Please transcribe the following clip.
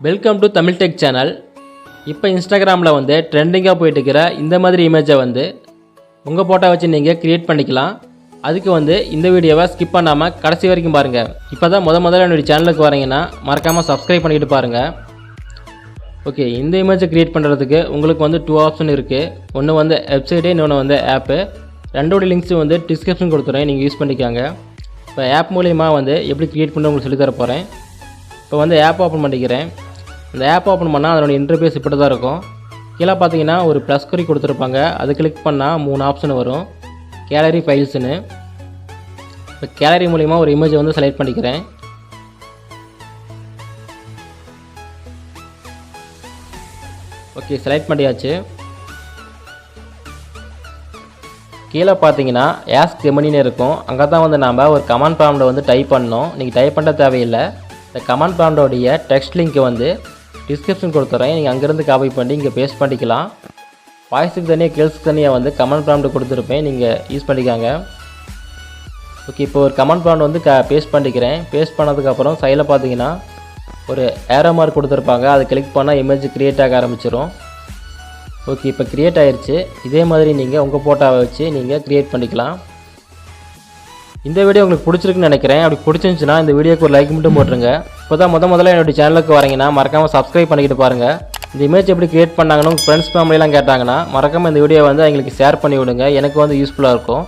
Welcome to Tamil tech channel. இப்போ இன்ஸ்டாகிராமில் வந்து ட்ரெண்டிங்காக போயிட்டு இருக்கிற இந்த மாதிரி இமேஜை வந்து உங்கள் ஃபோட்டோ வச்சு நீங்கள் க்ரியேட் பண்ணிக்கலாம். அதுக்கு வந்து இந்த வீடியோவை ஸ்கிப் பண்ணாமல் கடைசி வரைக்கும் பாருங்கள். இப்போ தான் முதல்ல என்னுடைய சேனலுக்கு வரீங்கன்னா மறக்காமல் சப்ஸ்கிரைப் பண்ணிக்கிட்டு பாருங்கள். ஓகே, இந்த இமேஜை க்ரியேட் பண்ணுறதுக்கு உங்களுக்கு வந்து 2 ஆப்ஷன் இருக்குது. ஒன்று வந்து வெப்சைட்டு, இன்னொன்று வந்து ஆப்பு. ரெண்டோட லிங்க்ஸும் வந்து டிஸ்கிரிப்ஷன் கொடுத்துறேன், நீங்கள் யூஸ் பண்ணிக்காங்க. இப்போ ஆப் மூலிமா வந்து எப்படி க்ரியேட் பண்ண உங்களுக்கு சொல்லித்தர போகிறேன். இப்போ வந்து ஆப் ஓப்பன் பண்ணிக்கிறேன். இந்த ஆப் ஓப்பன் பண்ணால் அதனோட இன்டர்ஃபேஸ் இப்படி தான் இருக்கும். கீழே பார்த்தீங்கன்னா ஒரு ப்ளஸ் குறி கொடுத்துருப்பாங்க. அது கிளிக் பண்ணால் 3 ஆப்ஷன் வரும். கேலரி, ஃபைல்ஸ்னு. இப்போ கேலரி மூலிமா ஒரு இமேஜை வந்து செலக்ட் பண்ணிக்கிறேன். ஓகே, செலக்ட் பண்ணியாச்சு. கீழே பார்த்தீங்கன்னா ஆஸ்க் ஜெமினின்னு இருக்கும். அங்கே தான் வந்து நாம் ஒரு கமாண்ட் ப்ராம்ப்டை வந்து டைப் பண்ணணும். நீங்கள் டைப் பண்ண தேவையில்லை. இந்த கமாண்ட் ப்ராம்ப்டோடைய டெக்ஸ்ட் லிங்க்கை வந்து டிஸ்கிரிப்ஷன் கொடுத்துறேன். நீங்கள் அங்கேருந்து காப்பி பண்ணி இங்கே பேஸ்ட் பண்ணிக்கலாம். வாய்ஸுக்கு தனியாக, கேர்ள்ஸுக்கு தனியாக வந்து கமாண்ட் ப்ராம்ப்ட் கொடுத்துருப்பேன், நீங்கள் யூஸ் பண்ணிக்காங்க. ஓகே, இப்போ ஒரு கமாண்ட் ப்ராம்ப்ட் வந்து பேஸ்ட் பண்ணிக்கிறேன். பேஸ்ட் பண்ணதுக்கப்புறம் சைடில் பார்த்தீங்கன்னா ஒரு ஏரோ மார்க் கொடுத்துருப்பாங்க. அதை கிளிக் பண்ணால் இமேஜ் க்ரியேட் ஆக ஆரம்பிச்சிடும். ஓகே, இப்போ க்ரியேட் ஆகிடுச்சு. இதே மாதிரி நீங்கள் உங்கள் ஃபோட்டோவை வச்சு நீங்கள் க்ரியேட் பண்ணிக்கலாம். இந்த வீடியோ உங்களுக்கு பிடிச்சிருக்குன்னு நினைக்கிறேன். அப்படி பிடிச்சிருந்துச்சுன்னா இந்த வீடியோக்கு ஒரு லைக் மட்டும் போட்டுருங்க. இப்போ தான் முதல்ல என்னுடைய சேனலுக்கு வரீங்கன்னா மறக்காமல் சப்ஸ்கிரைப் பண்ணிக்கிட்டு பாருங்கள். இந்த இமேஜ் எப்படி க்ரியேட் பண்ணாங்கன்னு உங்கள் ஃப்ரெண்ட்ஸ் ஃபேமிலியெலாம் கேட்டாங்கன்னா மறக்காமல் இந்த வீடியோ வந்து அவங்களுக்கு ஷேர் பண்ணி விடுங்க. எனக்கு வந்து யூஸ்ஃபுல்லாக இருக்கும்.